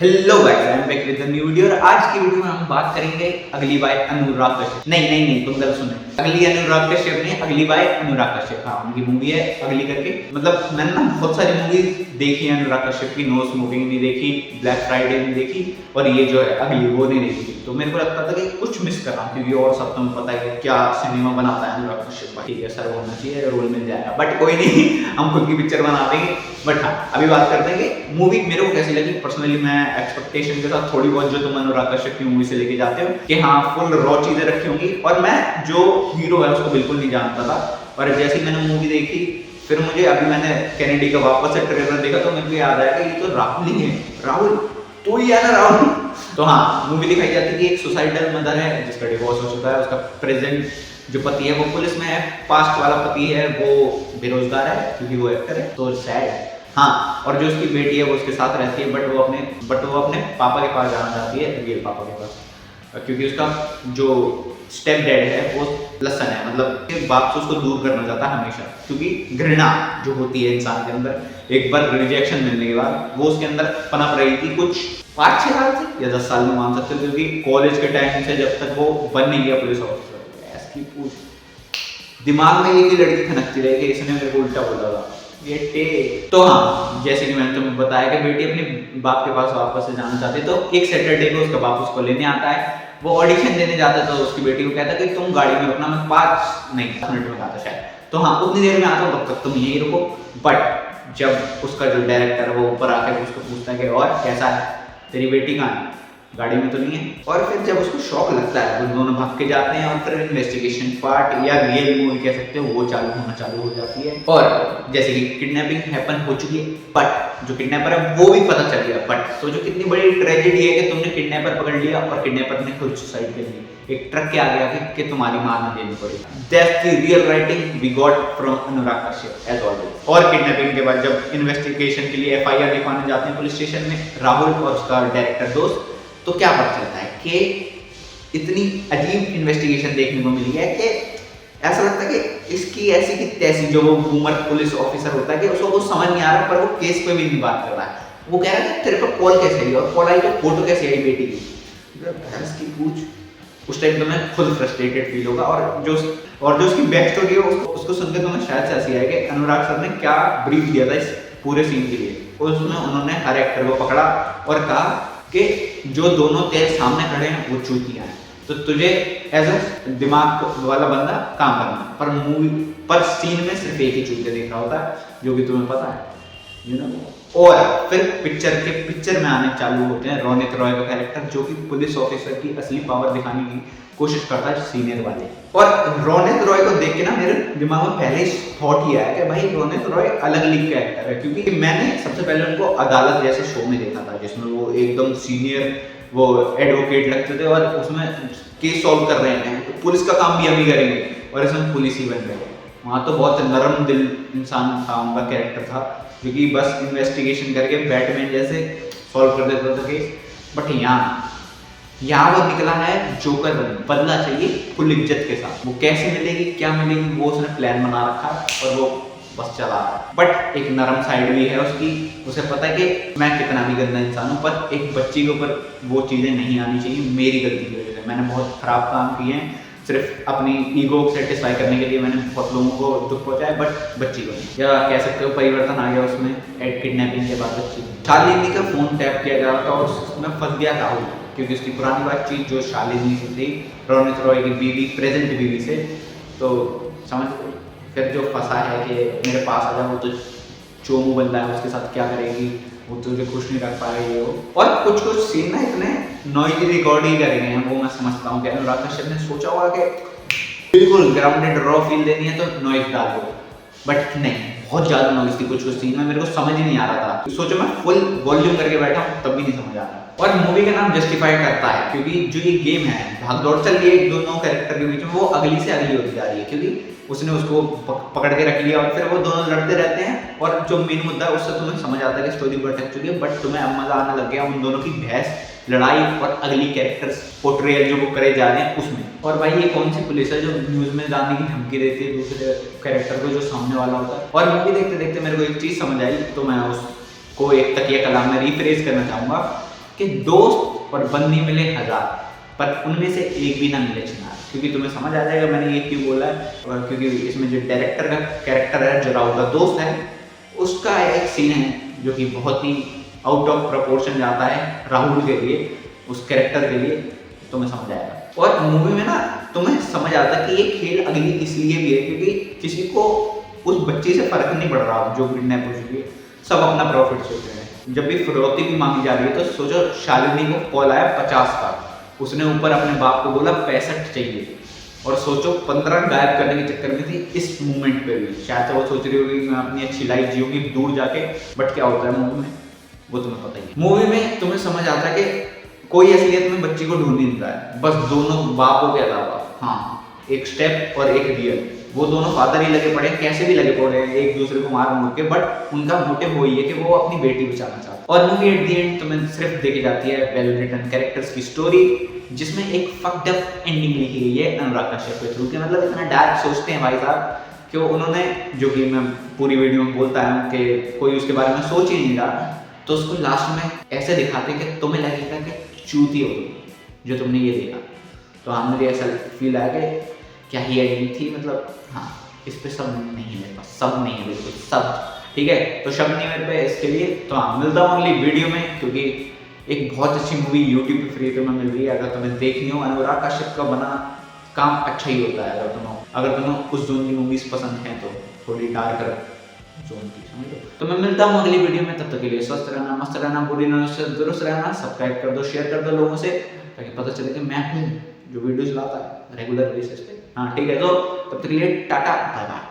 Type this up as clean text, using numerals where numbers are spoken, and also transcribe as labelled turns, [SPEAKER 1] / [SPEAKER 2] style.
[SPEAKER 1] Hello guys, I am back with the new video और आज की वीडियो में हम बात करेंगे अगली बाय अनुराग कश्यप। नहीं तुम गलत सुने। अगली अनुराग कश्यप नहीं, अगली बाय अनुराग कश्यप। हाँ, उनकी मूवी है अगली करके। मतलब मैंने ना बहुत सारी मूवीज देखी है अनुराग कश्यप की। नो स्मोकिंग नहीं देखी, ब्लैक फ्राइडे नहीं देखी और ये जो है अगली वो नहीं देखी। तो मेरे को लगता था कि कुछ मिस कर रहा हूँ, क्योंकि और सब तुम्हें पता है क्या सिनेमा बनाता है अनुराग कश्यप भाई। ठीक है, सर होना चाहिए, रोल मिल जाएगा, बट कोई नहीं हम खुद की पिक्चर बना देंगे। बट हाँ, अभी बात करते हैं कि मूवी मेरे को कैसी लगी। पर्सनली मैं एक्सपेक्टेशन के साथ थोड़ी बहुत जो तुम अनुराग कश्यप की मूवी से लेके जाते हो कि हाँ फुल रॉ चीजें रखी होंगी, और मैं जो हीरो है उसको बिल्कुल नहीं जानता था। और जैसे ही मैंने मूवी देखी, फिर मुझे अभी मैंने कैनेडी का वापस से ट्रेलर देखा तो मेरे को याद आया कि ये तो राहुल ही है। राहुल तो ही है ना राहुल। तो हाँ, मूवी दिखाई जाती है कि एक सुसाइडल मदर है जिसका डिवोर्स हो चुका है। उसका प्रेजेंट जो पति है वो पुलिस में है, पास्ट वाला पति है वो बेरोजगार है क्योंकि वो एक्टर है। तो सैड है। हाँ, और जो उसकी बेटी है वो उसके साथ रहती है, बट वो अपने पापा के पास जाना चाहती है, रियल पापा के पास, क्योंकि उसका जो स्टेप डैड है वो लसन है। मतलब बाप से उसको दूर करना चाहता है हमेशा, क्योंकि घृणा जो होती है इंसान के अंदर एक बार रिजेक्शन मिलने के बाद वो उसके अंदर पनप रही थी कुछ 5-6 साल से या 10 साल में मान सकते हो, क्योंकि कॉलेज के टाइम से जब तक वो बन नहीं गया पुलिस ऑफिसर। ऐसी पूछ दिमाग में एक ही लड़की खनकती रही कि इसने मेरे को उल्टा बोला था ये टे। तो हाँ, जैसे कि मैंने तुम्हें बताया कि बेटी अपने बाप के पास वापस से जाना चाहती है, तो एक सैटरडे को उसका बाप उसको लेने आता है। वो ऑडिशन देने जाता है, तो उसकी बेटी को कहता है कि तुम गाड़ी में रुकना, मैं 5 नहीं 10 मिनट में आता शायद। तो हाँ, उतनी देर में आता हूँ, तब तक तुम यहीं रुको। बट जब उसका जो डायरेक्टर है वो ऊपर आकर उसको पूछता है कि और कैसा है, तेरी बेटी कहाँ है, गाड़ी में तो नहीं है। और फिर जब उसको शॉक लगता है वो दोनों भाग के जाते हैं, और फिर इन्वेस्टिगेशन पार्ट या रियल मूवी कह सकते हो वो चालू हो जाती है। और जैसे कि किडनैपिंग हैपन हो चुकी है, बट जो किडनैपर है वो भी पता चल गया। बट तो जो कितनी बड़ी ट्रेजेडी है कि तुमने किडनैपर पकड़ लिया और किडनैपर ने खुद सुसाइड कर ली एक ट्रक के आगे आके कि तुम्हारी मार न देनी पड़ी। That's the real writing we got from Anurag Kashyap as always. और किडनैपिंग के बाद जब इन्वेस्टिगेशन के लिए एफआईआर लिखवाने जाते हैं पुलिस स्टेशन में राहुल और उसका डायरेक्टर दोस्त, तो क्या पता चलता है कि इतनी अजीब इन्वेस्टिगेशन देखने को मिली है कि ऐसा लगता है कि इसकी ऐसी की तैसी जो वो बूमर पुलिस ऑफिसर होता है कि उसको कुछ समझ नहीं आ रहा, पर वो केस पे भी नहीं बात कर रहा है। वो कह रहा है तेरे पर कॉल कैसे आई और कॉल आई तो फोटो कैसे आई बेटी की, भैंस की पूछ। उस टाइम तो मैं खुद फ्रस्ट्रेटेड फील होगा। और जो उसकी बैक स्टोरी है उसको सुनकर तो मैं शायद से हंसी आएगी कि अनुराग सर ने क्या ब्रीफ दिया था इस पूरे सीन के लिए। उसमें उन्होंने हर एक्टर को पकड़ा और कहा कि जो दोनों तेरे सामने खड़े हैं वो चूतियां हैं, तो तुझे एज अ दिमाग वाला बंदा काम करना। पर मूवी पर सीन में सिर्फ एक ही चूतिया देख रहा होता है, जो कि तुम्हें पता है, यू नो। और फिर पिक्चर में आने चालू होते हैं रोनित रॉय का कैरेक्टर, जो कि पुलिस ऑफिसर की असली पावर दिखाने की कोशिश करता है सीनियर वाले। और रोनित रॉय को देख के ना मेरे दिमाग में पहले ही थॉट ही आया कि भाई रोनित रॉय अलग लीग का एक्टर है, क्योंकि मैंने सबसे पहले उनको अदालत जैसे शो में देखा था जिसमें वो एकदम सीनियर वो एडवोकेट लगते थे और उसमें केस सॉल्व कर रहे हैं, तो पुलिस का काम भी हम ही करेंगे और इसमें पुलिस ही बन रहे हैं। वहाँ तो बहुत नरम दिल इंसान था, उनका कैरेक्टर था, क्योंकि बस इन्वेस्टिगेशन करके बैटमैन जैसे सॉल्व कर देता था केस। बट यहाँ वो निकला है जोकर बदला चाहिए फुल इज्जत के साथ। वो कैसे मिलेगी क्या मिलेगी वो उसने प्लान बना रखा है और वो बस चला रहा है। बट एक नरम साइड भी है उसकी, उसे पता है कि मैं कितना भी गंदा इंसान हूँ, पर एक बच्ची के ऊपर वो चीज़ें नहीं आनी चाहिए मेरी गलती की वजह से। मैंने बहुत खराब काम किए हैं, सिर्फ अपनी ईगो को सेटिस्फाई करने के लिए मैंने बहुत लोगों को दुख पहुंचाया, बट बच्ची को नहीं। या कह सकते हो परिवर्तन आ गया उसमें किडनैपिंग के बाद बच्ची। शालिनी का फोन टैप किया जा रहा था और उसमें फंस गया राहुल, क्योंकि उसकी पुरानी बातचीत जो शालिनी से थी, रोनित रॉय की बीवी, प्रेजेंट बीवी से, तो समझ फिर जो फंसा है कि मेरे पास आ जा, वो तो चोमू बंदा है, उसके साथ क्या करेगी, वो तुझे खुश नहीं रख पाएगी वो। और कुछ सीन ना इतने नॉइजी रिकॉर्ड ही करे गए हैं, वो मैं समझता हूँ कि अनुराग कश्यप ने सोचा होगा कि बिल्कुल ग्राउंडेड रॉ फील देनी है तो नॉइज डाल दो, बट नहीं, बहुत ज्यादा नॉइज थी कुछ सीन में, मेरे को समझ ही नहीं आ रहा था। सोचो मैं फुल वॉल्यूम करके बैठा हूँ तब भी नहीं समझ आ रहा। और मूवी का नाम जस्टिफाई करता है, क्योंकि जो ये गेम है भाग दौड़ चल रही है दोनों कैरेक्टर के बीच में, वो अगली से अगली होती जा रही है, क्योंकि उसने उसको पकड़ के रख लिया और फिर वो दोनों लड़ते रहते हैं। और जो मेन मुद्दा है उससे तुम्हें समझ आता है कि स्टोरी भटक चुकी है, बट तुम्हें अब मजा आने लग गया उन दोनों की बहस, लड़ाई और अगली कैरेक्टर्स पोर्ट्रेयल जो वो करे जा रहे हैं उसमें। और भाई ये कौन सी पुलिस है जो न्यूज में जाने की धमकी देती है दूसरे कैरेक्टर को जो सामने वाला होता है। और मूवी देखते देखते मेरे को एक चीज समझ आई, तो मैं उसको एक तकिया कलाम में रिफ्रेज करना चाहूंगा कि दोस्त और बंदी मिले 1000 पर उनमें से एक भी ना मिले चिनार। क्योंकि तुम्हें समझ आ जाएगा मैंने ये क्यों बोला है। और क्योंकि इसमें जो डायरेक्टर का कैरेक्टर है, जो राहुल का दोस्त है, उसका एक सीन है जो कि बहुत ही आउट ऑफ प्रपोर्शन जाता है राहुल के लिए, उस कैरेक्टर के लिए, तुम्हें समझ आएगा। और मूवी में ना तुम्हें समझ आता है कि ये खेल अगली इसलिए भी है क्योंकि किसी को उस बच्ची से फर्क नहीं पड़ रहा जो किडनैप हो चुकी है, सब अपना प्रॉफिट सोच रहे हैं। जब भी फिरौती भी मांगी जा रही है तो सोचो शालिनी को कॉल आया 50 का, उसने ऊपर अपने बाप को बोला 65 चाहिए, और सोचो 15 गायब करने के चक्कर में थी इस मूवमेंट पे भी। शायद तो वो सोच रही होगी मैं अपनी अच्छी लाइफ जीऊंगी दूर जाके, बट क्या होता है मूवी में वो तुम्हें पता ही है। मूवी में तुम्हें समझ आता है कि कोई असलियत में बच्ची को ढूंढ नहीं रहा है, बस दोनों बापों के अलावा, हाँ, एक स्टेप और एक रियल, वो दोनों फादर ही लगे पड़े, कैसे भी लगे पड़े हैं एक दूसरे को मार मुड़ के, बट उनका मोटिव वही है कि वो अपनी बेटी बचाना चाहते हैं। और मूवी एट द एंड तुम्हें सिर्फ देखी जाती है वेल रिटन कैरेक्टर्स की स्टोरी, जिसमें एक फक्ड अप एंडिंग लिखी गई है अनुराग कश्यप के थ्रू। मतलब इतना डार्क सोचते हैं भाई साहब कि उन्होंने, जो कि मैं पूरी वीडियो में बोलता हूँ कि कोई उसके बारे में सोच ही नहीं रहा, तो उसको लास्ट में ऐसे दिखाते कि तुम्हें लगेगा कि चूती हो गई जो तुमने ये देखा। तो हाँ, मुझे ऐसा फील आया कि क्या ही एडिटिंग थी। मतलब हाँ, इस पे सब नहीं है मेरे पास, सब नहीं है बिल्कुल, सब ठीक है, तो शब्द नहीं मेरे पे इसके लिए। तो हाँ, मिलता हूँ अगली वीडियो में, क्योंकि एक बहुत अच्छी मूवी यूट्यूब पे फ्री पे में मिल रही है। अगर तुम्हें देखनी हो, अनुराग कश्यप का बना काम अच्छा ही होता है। अगर तुम्हें उस जोन की मूवीज पसंद हैं तो थोड़ी डार्कर जोन की, समझ लो। तो मैं मिलता हूँ अगली वीडियो में, तब तक के लिए स्वस्थ रहना, मस्त रहना, बुरी नजर से दुरुस्त रहना, सब्सक्राइब कर दो, शेयर कर दो लोगों से, ताकि पता चले कि मैं हूँ जो वीडियोस लाता है रेगुलर बेसिस पे। हाँ ठीक है, तो तब तक के लिए टाटा बाय बाय।